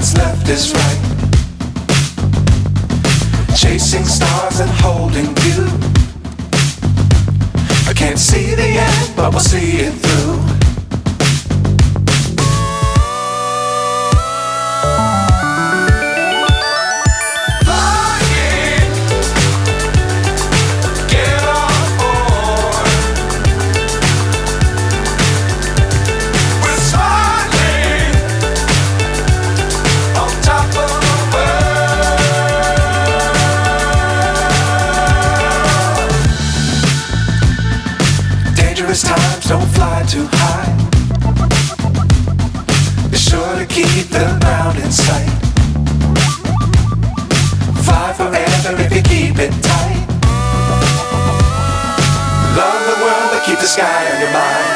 what's left is right. Chasing stars and holding you. I can't see the end, but we'll see it through. Times don't fly too high. Be sure to keep the ground in sight. Fly forever if you keep it tight. Love the world but keep the sky on your mind.